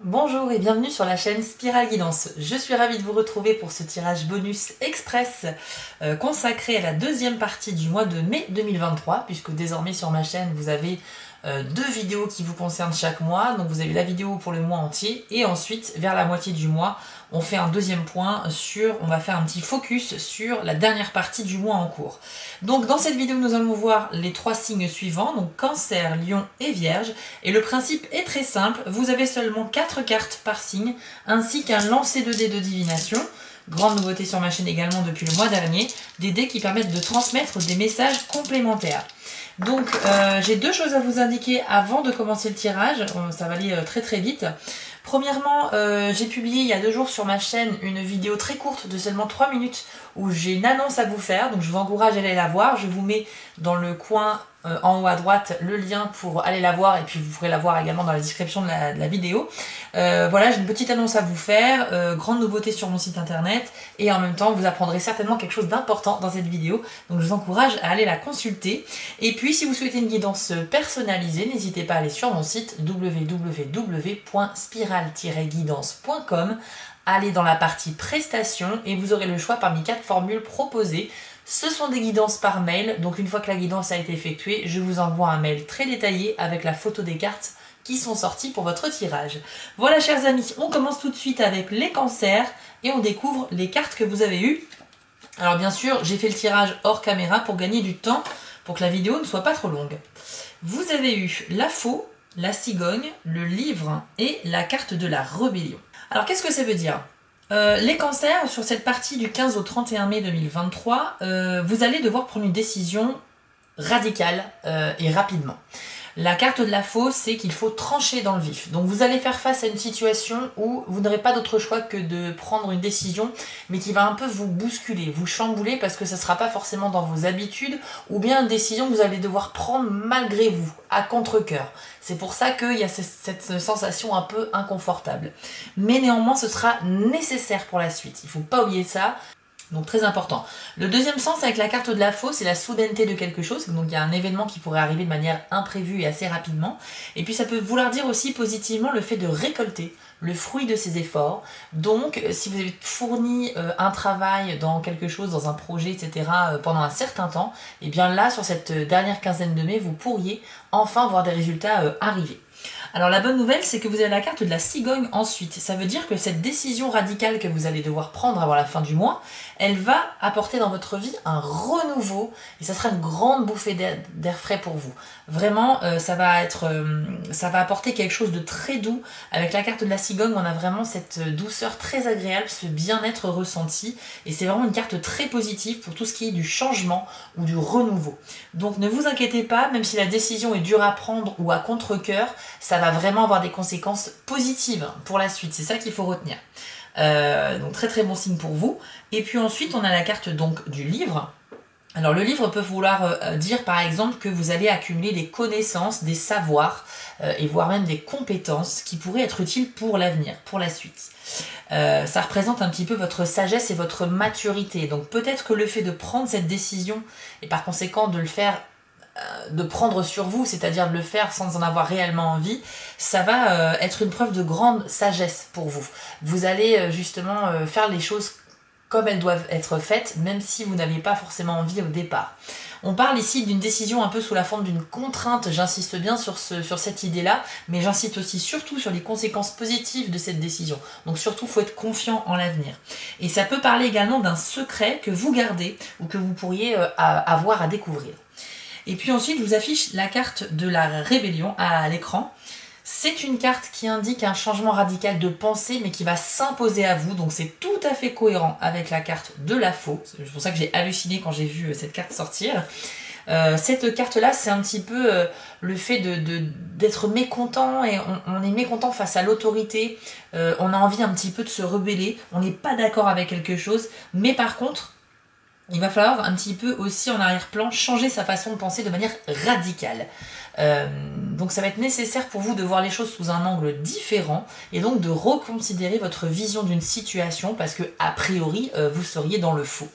Bonjour et bienvenue sur la chaîne Spirale Guidance. Je suis ravie de vous retrouver pour ce tirage bonus express consacré à la deuxième partie du mois de mai 2023, puisque désormais sur ma chaîne vous avez deux vidéos qui vous concernent chaque mois. Donc vous avez la vidéo pour le mois entier et ensuite vers la moitié du mois on fait un deuxième point on va faire un petit focus sur la dernière partie du mois en cours. Donc dans cette vidéo nous allons voir les trois signes suivants, donc Cancer, Lion et Vierge. Et le principe est très simple, vous avez seulement 4 cartes par signe, ainsi qu'un lancer de dés de divination. Grande nouveauté sur ma chaîne également depuis le mois dernier, des dés qui permettent de transmettre des messages complémentaires. Donc j'ai deux choses à vous indiquer avant de commencer le tirage, ça va aller très très vite. Premièrement, j'ai publié il y a 2 jours sur ma chaîne une vidéo très courte de seulement 3 minutes où j'ai une annonce à vous faire, donc je vous encourage à aller la voir. Je vous mets dans le coin en haut à droite le lien pour aller la voir et puis vous pourrez la voir également dans la description de la vidéo. Voilà, j'ai une petite annonce à vous faire, grande nouveauté sur mon site internet et en même temps vous apprendrez certainement quelque chose d'important dans cette vidéo, donc je vous encourage à aller la consulter. Et puis si vous souhaitez une guidance personnalisée, n'hésitez pas à aller sur mon site www.spiral-guidance.com, allez dans la partie prestations et vous aurez le choix parmi 4 formules proposées. Ce sont des guidances par mail, donc une fois que la guidance a été effectuée, je vous envoie un mail très détaillé avec la photo des cartes qui sont sorties pour votre tirage. Voilà chers amis, on commence tout de suite avec les cancers et on découvre les cartes que vous avez eues. Alors bien sûr, j'ai fait le tirage hors caméra pour gagner du temps, pour que la vidéo ne soit pas trop longue. Vous avez eu la faux, la cigogne, le livre et la carte de la rébellion. Alors qu'est-ce que ça veut dire ? Les cancers, sur cette partie du 15 au 31 mai 2023, vous allez devoir prendre une décision radicale et rapidement. La carte de la faux, c'est qu'il faut trancher dans le vif. Donc vous allez faire face à une situation où vous n'aurez pas d'autre choix que de prendre une décision, mais qui va un peu vous bousculer, vous chambouler, parce que ça ne sera pas forcément dans vos habitudes, ou bien une décision que vous allez devoir prendre malgré vous, à contre-cœur. C'est pour ça qu'il y a cette sensation un peu inconfortable. Mais néanmoins, ce sera nécessaire pour la suite. Il ne faut pas oublier ça. Donc très important. Le deuxième sens avec la carte de la faux, c'est la soudaineté de quelque chose. Donc il y a un événement qui pourrait arriver de manière imprévue et assez rapidement. Et puis ça peut vouloir dire aussi positivement le fait de récolter le fruit de ses efforts. Donc si vous avez fourni un travail dans quelque chose, dans un projet, etc. Pendant un certain temps, et bien là, sur cette dernière quinzaine de mai, vous pourriez enfin voir des résultats arriver. Alors la bonne nouvelle, c'est que vous avez la carte de la cigogne ensuite. Ça veut dire que cette décision radicale que vous allez devoir prendre avant la fin du mois, elle va apporter dans votre vie un renouveau et ça sera une grande bouffée d'air frais pour vous. Vraiment, ça va apporter quelque chose de très doux. Avec la carte de la cigogne, on a vraiment cette douceur très agréable, ce bien-être ressenti et c'est vraiment une carte très positive pour tout ce qui est du changement ou du renouveau. Donc ne vous inquiétez pas, même si la décision est dure à prendre ou à contre-cœur, ça va vraiment avoir des conséquences positives pour la suite. C'est ça qu'il faut retenir. Donc très très bon signe pour vous. Et puis ensuite, on a la carte donc du livre. Alors le livre peut vouloir dire par exemple que vous allez accumuler des connaissances, des savoirs et voire même des compétences qui pourraient être utiles pour l'avenir, pour la suite. Ça représente un petit peu votre sagesse et votre maturité. Donc peut-être que le fait de prendre cette décision et par conséquent de le faire, de prendre sur vous, c'est-à-dire de le faire sans en avoir réellement envie, ça va être une preuve de grande sagesse pour vous. Vous allez justement faire les choses comme elles doivent être faites, même si vous n'aviez pas forcément envie au départ. On parle ici d'une décision un peu sous la forme d'une contrainte, j'insiste bien sur cette idée-là, mais j'insiste aussi surtout sur les conséquences positives de cette décision. Donc surtout, il faut être confiant en l'avenir. Et ça peut parler également d'un secret que vous gardez ou que vous pourriez avoir à découvrir. Et puis ensuite, je vous affiche la carte de la rébellion à l'écran. C'est une carte qui indique un changement radical de pensée, mais qui va s'imposer à vous. Donc c'est tout à fait cohérent avec la carte de la faux. C'est pour ça que j'ai halluciné quand j'ai vu cette carte sortir. Cette carte-là, c'est un petit peu le fait d'être mécontent, et on est mécontent face à l'autorité. On a envie un petit peu de se rebeller. On n'est pas d'accord avec quelque chose. Mais par contre, il va falloir un petit peu aussi en arrière-plan changer sa façon de penser de manière radicale. Donc ça va être nécessaire pour vous de voir les choses sous un angle différent et donc de reconsidérer votre vision d'une situation parce que a priori vous seriez dans le faux.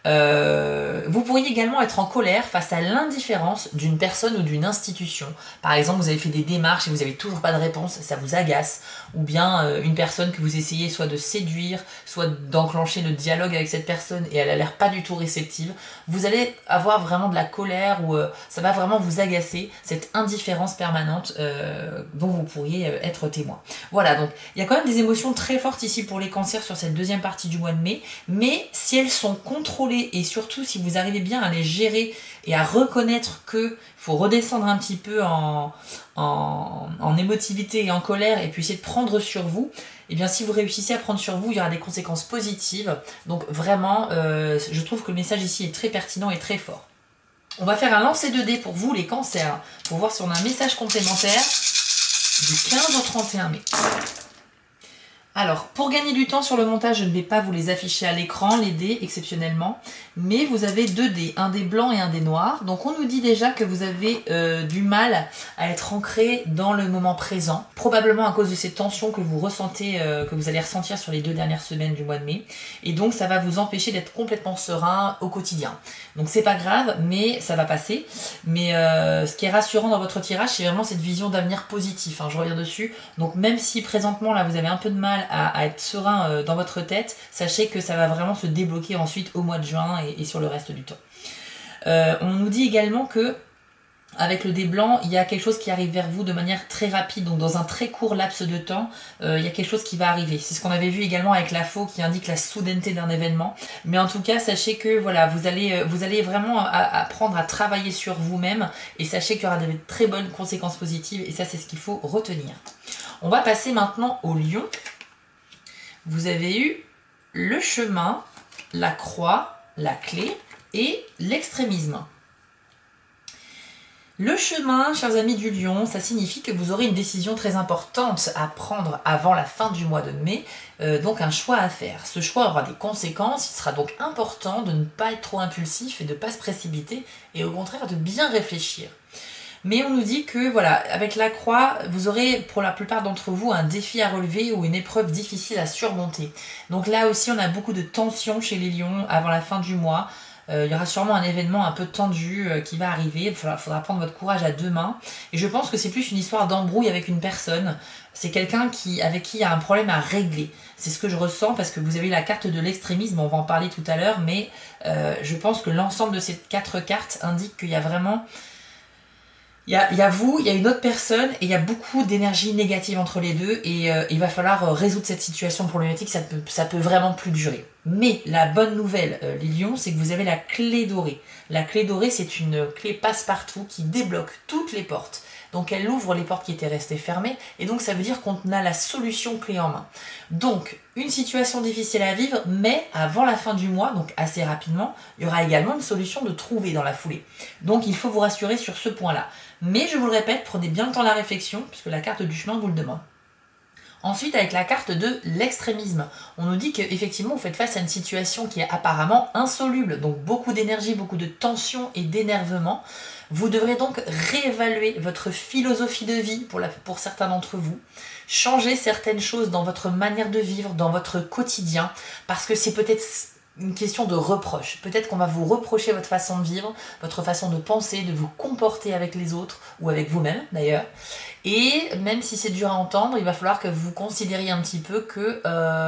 Vous pourriez également être en colère face à l'indifférence d'une personne ou d'une institution. Par exemple, vous avez fait des démarches et vous n'avez toujours pas de réponse, ça vous agace. Ou bien une personne que vous essayez soit de séduire, soit d'enclencher le dialogue avec cette personne et elle a l'air pas du tout réceptive. Vous allez avoir vraiment de la colère ou ça va vraiment vous agacer, cette indifférence permanente dont vous pourriez être témoin. Voilà, donc il y a quand même des émotions très fortes ici pour les cancers sur cette deuxième partie du mois de mai, mais si elles sont contrôlées et surtout si vous arrivez bien à les gérer et à reconnaître que faut redescendre un petit peu en émotivité et en colère et puis essayer de prendre sur vous, et bien si vous réussissez à prendre sur vous, il y aura des conséquences positives. Donc vraiment, je trouve que le message ici est très pertinent et très fort. On va faire un lancer de dés pour vous les cancers, pour voir si on a un message complémentaire du 15 au 31 mai. Alors, pour gagner du temps sur le montage, je ne vais pas vous les afficher à l'écran, les dés, exceptionnellement. Mais vous avez 2 dés, un dé blanc et un dé noir. Donc on nous dit déjà que vous avez du mal à être ancré dans le moment présent. Probablement à cause de ces tensions que vous ressentez, que vous allez ressentir sur les 2 dernières semaines du mois de mai. Et donc ça va vous empêcher d'être complètement serein au quotidien. Donc c'est pas grave, mais ça va passer. Mais ce qui est rassurant dans votre tirage, c'est vraiment cette vision d'avenir positif. Hein, je reviens dessus. Donc même si présentement là vous avez un peu de mal à être serein dans votre tête, sachez que ça va vraiment se débloquer ensuite au mois de juin et sur le reste du temps. On nous dit également que avec le dé blanc, il y a quelque chose qui arrive vers vous de manière très rapide, donc dans un très court laps de temps, il y a quelque chose qui va arriver. C'est ce qu'on avait vu également avec la faux qui indique la soudaineté d'un événement. Mais en tout cas, sachez que voilà, vous allez vraiment apprendre à travailler sur vous-même et sachez qu'il y aura de très bonnes conséquences positives et ça c'est ce qu'il faut retenir. On va passer maintenant au lion. Vous avez eu le chemin, la croix, la clé et l'extrémisme. Le chemin, chers amis du lion, ça signifie que vous aurez une décision très importante à prendre avant la fin du mois de mai, donc un choix à faire. Ce choix aura des conséquences, il sera donc important de ne pas être trop impulsif et de ne pas se précipiter et au contraire de bien réfléchir. Mais on nous dit que voilà, avec la croix, vous aurez pour la plupart d'entre vous un défi à relever ou une épreuve difficile à surmonter. Donc là aussi, on a beaucoup de tensions chez les lions avant la fin du mois. Il y aura sûrement un événement un peu tendu qui va arriver. Il faudra prendre votre courage à 2 mains. Et je pense que c'est plus une histoire d'embrouille avec une personne. C'est quelqu'un avec qui il y a un problème à régler. C'est ce que je ressens parce que vous avez la carte de l'extrémisme, on va en parler tout à l'heure, mais je pense que l'ensemble de ces 4 cartes indique qu'il y a vraiment... Il y a vous, il y a une autre personne et il y a beaucoup d'énergie négative entre les deux et il va falloir résoudre cette situation problématique, ça peut vraiment plus durer. Mais la bonne nouvelle, les lions, c'est que vous avez la clé dorée. La clé dorée, c'est une clé passe-partout qui débloque toutes les portes. Donc elle ouvre les portes qui étaient restées fermées et donc ça veut dire qu'on a la solution clé en main. Donc une situation difficile à vivre, mais avant la fin du mois, donc assez rapidement, il y aura également une solution de trouver dans la foulée. Donc il faut vous rassurer sur ce point-là. Mais je vous le répète, prenez bien le temps de la réflexion, puisque la carte du chemin vous le demande. Ensuite, avec la carte de l'extrémisme, on nous dit qu'effectivement, vous faites face à une situation qui est apparemment insoluble, donc beaucoup d'énergie, beaucoup de tension et d'énervement. Vous devrez donc réévaluer votre philosophie de vie pour certains d'entre vous, changer certaines choses dans votre manière de vivre, dans votre quotidien, parce que c'est peut-être une question de reproche. Peut-être qu'on va vous reprocher votre façon de vivre, votre façon de penser, de vous comporter avec les autres, ou avec vous-même d'ailleurs. Et même si c'est dur à entendre, il va falloir que vous considériez un petit peu que,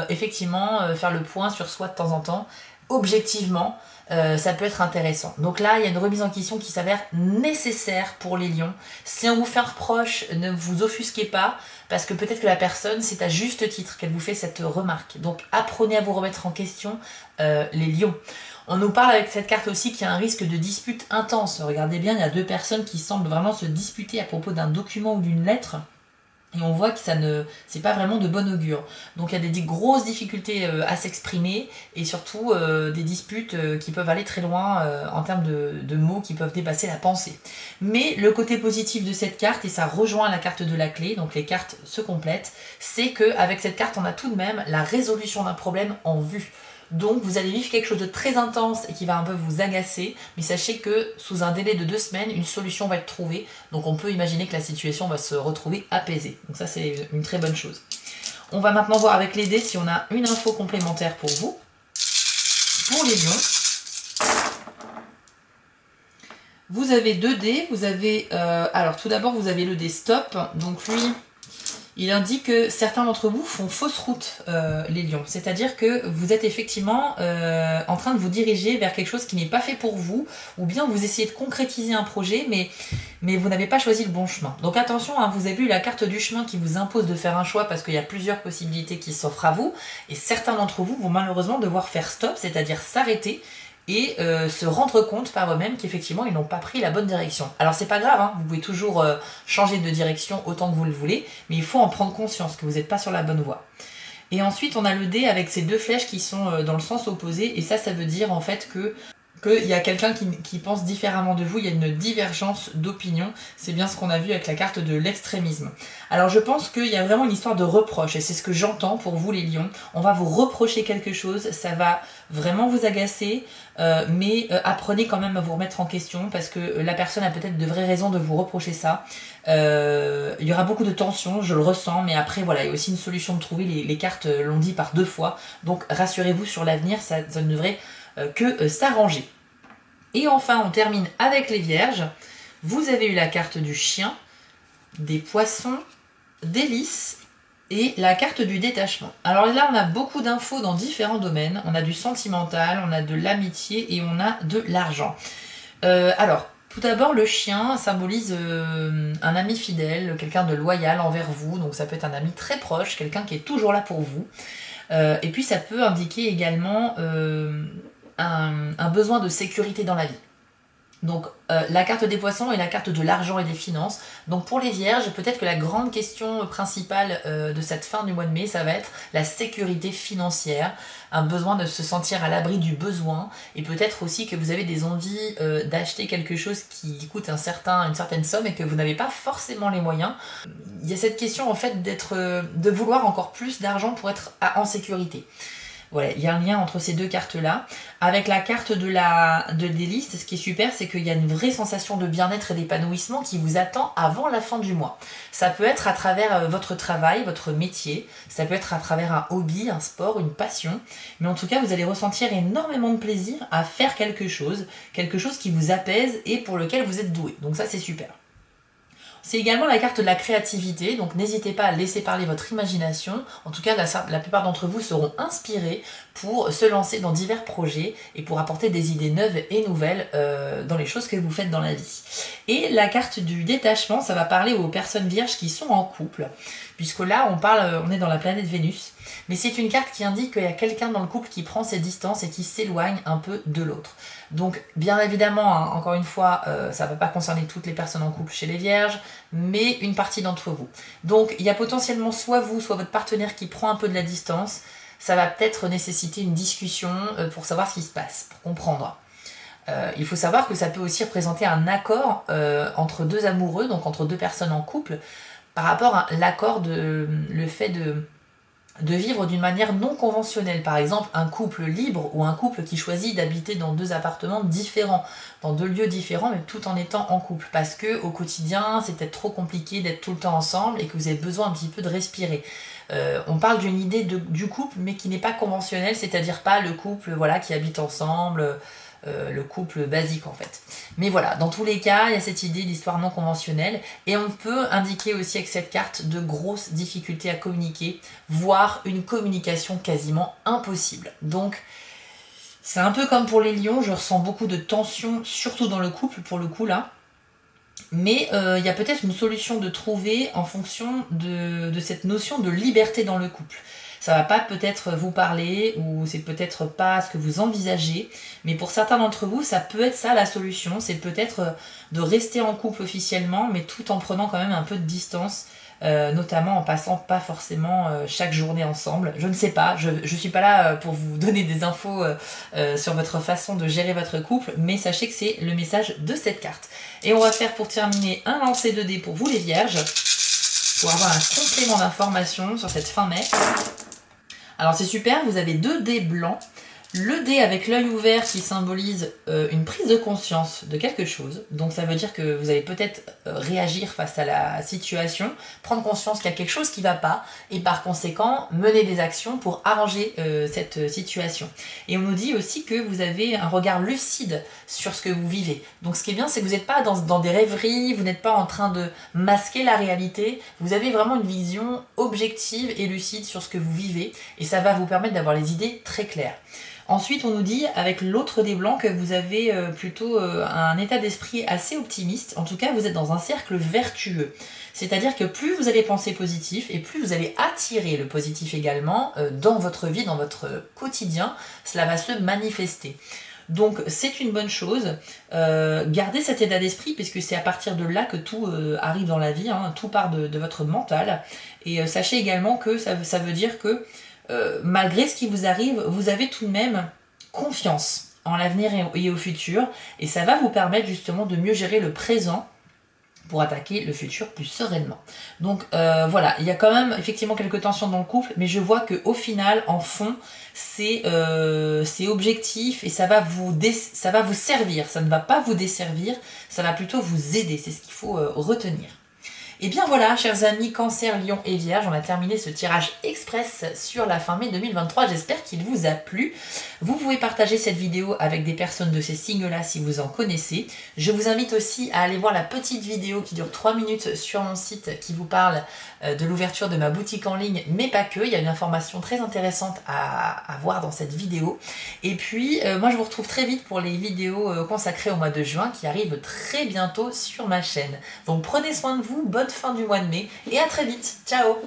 effectivement, faire le point sur soi de temps en temps, objectivement, ça peut être intéressant. Donc là, il y a une remise en question qui s'avère nécessaire pour les lions. Si on vous fait un reproche, ne vous offusquez pas, parce que peut-être que la personne, c'est à juste titre qu'elle vous fait cette remarque. Donc apprenez à vous remettre en question, les lions. On nous parle avec cette carte aussi qu'il y a un risque de dispute intense. Regardez bien, il y a 2 personnes qui semblent vraiment se disputer à propos d'un document ou d'une lettre. Et on voit que c'est pas vraiment de bon augure. Donc il y a des grosses difficultés à s'exprimer et surtout des disputes qui peuvent aller très loin en termes de mots qui peuvent dépasser la pensée. Mais le côté positif de cette carte, et ça rejoint la carte de la clé, donc les cartes se complètent, c'est qu'avec cette carte on a tout de même la résolution d'un problème en vue. Donc vous allez vivre quelque chose de très intense et qui va un peu vous agacer, mais sachez que sous un délai de 2 semaines, une solution va être trouvée. Donc on peut imaginer que la situation va se retrouver apaisée. Donc ça c'est une très bonne chose. On va maintenant voir avec les dés si on a une info complémentaire pour vous. Pour les lions, Vous avez 2 dés, vous avez... alors tout d'abord vous avez le dé stop, donc lui... Il indique que certains d'entre vous font fausse route, les lions. C'est-à-dire que vous êtes effectivement en train de vous diriger vers quelque chose qui n'est pas fait pour vous, ou bien vous essayez de concrétiser un projet, mais vous n'avez pas choisi le bon chemin. Donc attention, hein, vous avez eu la carte du chemin qui vous impose de faire un choix parce qu'il y a plusieurs possibilités qui s'offrent à vous, et certains d'entre vous vont malheureusement devoir faire stop, c'est-à-dire s'arrêter, et se rendre compte par eux-mêmes qu'effectivement ils n'ont pas pris la bonne direction. Alors c'est pas grave, hein, vous pouvez toujours changer de direction autant que vous le voulez, mais il faut en prendre conscience que vous n'êtes pas sur la bonne voie. Et ensuite on a le dé avec ces 2 flèches qui sont dans le sens opposé, et ça veut dire en fait qu'il y a quelqu'un qui pense différemment de vous, il y a une divergence d'opinion, c'est bien ce qu'on a vu avec la carte de l'extrémisme. Alors je pense qu'il y a vraiment une histoire de reproche, et c'est ce que j'entends pour vous les lions, on va vous reprocher quelque chose, ça va vraiment vous agacer, mais apprenez quand même à vous remettre en question, parce que la personne a peut-être de vraies raisons de vous reprocher ça. Il y aura beaucoup de tension, je le ressens, mais après voilà, il y a aussi une solution de trouver, les cartes l'ont dit par 2 fois, donc rassurez-vous sur l'avenir, ça ne devrait que s'arranger. Et enfin, on termine avec les vierges. Vous avez eu la carte du chien, des poissons, des lys et la carte du détachement. Alors là, on a beaucoup d'infos dans différents domaines. On a du sentimental, on a de l'amitié et on a de l'argent. Alors, tout d'abord, le chien symbolise un ami fidèle, quelqu'un de loyal envers vous. Donc ça peut être un ami très proche, quelqu'un qui est toujours là pour vous. Et puis ça peut indiquer également un besoin de sécurité dans la vie. Donc la carte des poissons est la carte de l'argent et des finances. Donc pour les vierges, peut-être que la grande question principale de cette fin du mois de mai, ça va être la sécurité financière, un besoin de se sentir à l'abri du besoin, et peut-être aussi que vous avez des envies d'acheter quelque chose qui coûte une certaine somme et que vous n'avez pas forcément les moyens. Il y a cette question en fait de vouloir encore plus d'argent pour être en sécurité. Voilà, il y a un lien entre ces 2 cartes-là. Avec la carte des listes, ce qui est super, c'est qu'il y a une vraie sensation de bien-être et d'épanouissement qui vous attend avant la fin du mois. Ça peut être à travers votre travail, votre métier, ça peut être à travers un hobby, un sport, une passion, mais en tout cas, vous allez ressentir énormément de plaisir à faire quelque chose qui vous apaise et pour lequel vous êtes doué. Donc ça, c'est super. C'est également la carte de la créativité, donc n'hésitez pas à laisser parler votre imagination. En tout cas, la plupart d'entre vous seront inspirés pour se lancer dans divers projets et pour apporter des idées neuves et nouvelles dans les choses que vous faites dans la vie. Et la carte du détachement, ça va parler aux personnes vierges qui sont en couple, puisque là, on est dans la planète Vénus. Mais c'est une carte qui indique qu'il y a quelqu'un dans le couple qui prend ses distances et qui s'éloigne un peu de l'autre. Donc, bien évidemment, hein, encore une fois, ça ne va pas concerner toutes les personnes en couple chez les vierges, mais une partie d'entre vous. Donc, il y a potentiellement soit vous, soit votre partenaire qui prend un peu de la distance. Ça va peut-être nécessiter une discussion pour savoir ce qui se passe, pour comprendre. Il faut savoir que ça peut aussi représenter un accord entre 2 amoureux, donc entre 2 personnes en couple, par rapport à l'accord le fait de vivre d'une manière non conventionnelle. Par exemple, un couple libre ou un couple qui choisit d'habiter dans 2 appartements différents, dans 2 lieux différents, mais tout en étant en couple. Parce que au quotidien, c'est peut-être trop compliqué d'être tout le temps ensemble et que vous avez besoin un petit peu de respirer. On parle d'une idée du couple, mais qui n'est pas conventionnelle, c'est-à-dire pas le couple qui habite ensemble, le couple basique en fait. Mais voilà, dans tous les cas, il y a cette idée d'histoire non conventionnelle, et on peut indiquer aussi avec cette carte de grosses difficultés à communiquer, voire une communication quasiment impossible. Donc c'est un peu comme pour les lions, je ressens beaucoup de tension, surtout dans le couple pour le coup là. Mais il y a peut-être une solution de trouver en fonction de cette notion de liberté dans le couple. Ça va pas peut-être vous parler, ou c'est peut-être pas ce que vous envisagez, mais pour certains d'entre vous, ça peut être ça la solution, c'est peut-être de rester en couple officiellement, mais tout en prenant quand même un peu de distance, notamment en passant pas forcément chaque journée ensemble. Je ne sais pas, je suis pas là pour vous donner des infos sur votre façon de gérer votre couple, mais sachez que c'est le message de cette carte. Et on va faire pour terminer un lancer de dés pour vous les vierges, pour avoir un complément d'information sur cette fin mai. Alors c'est super, vous avez 2 dés blancs. Le dé avec l'œil ouvert qui symbolise une prise de conscience de quelque chose. Donc ça veut dire que vous allez peut-être réagir face à la situation, prendre conscience qu'il y a quelque chose qui ne va pas et par conséquent mener des actions pour arranger cette situation. Et on nous dit aussi que vous avez un regard lucide sur ce que vous vivez. Donc ce qui est bien, c'est que vous n'êtes pas dans des rêveries, vous n'êtes pas en train de masquer la réalité, vous avez vraiment une vision objective et lucide sur ce que vous vivez et ça va vous permettre d'avoir les idées très claires. Ensuite, on nous dit, avec l'autre dé blanc, que vous avez plutôt un état d'esprit assez optimiste. En tout cas, vous êtes dans un cercle vertueux. C'est-à-dire que plus vous allez penser positif et plus vous allez attirer le positif également dans votre vie, dans votre quotidien, cela va se manifester. Donc c'est une bonne chose, gardez cet état d'esprit puisque c'est à partir de là que tout arrive dans la vie, hein, tout part de votre mental. Et sachez également que ça veut dire que malgré ce qui vous arrive, vous avez tout de même confiance en l'avenir et au futur, et ça va vous permettre justement de mieux gérer le présent pour attaquer le futur plus sereinement. Donc voilà, il y a quand même effectivement quelques tensions dans le couple, mais je vois qu'au final, en fond, c'est objectif et ça va vous servir, ça ne va pas vous desservir, ça va plutôt vous aider, c'est ce qu'il faut retenir. Et bien voilà, chers amis Cancer, Lion et Vierge, on a terminé ce tirage express sur la fin mai 2023. J'espère qu'il vous a plu. Vous pouvez partager cette vidéo avec des personnes de ces signes-là si vous en connaissez. Je vous invite aussi à aller voir la petite vidéo qui dure 3 minutes sur mon site qui vous parle de l'ouverture de ma boutique en ligne, mais pas que. Il y a une information très intéressante à voir dans cette vidéo. Et puis, moi je vous retrouve très vite pour les vidéos consacrées au mois de juin qui arrivent très bientôt sur ma chaîne. Donc prenez soin de vous, bonne fin du mois de mai et à très vite. Ciao!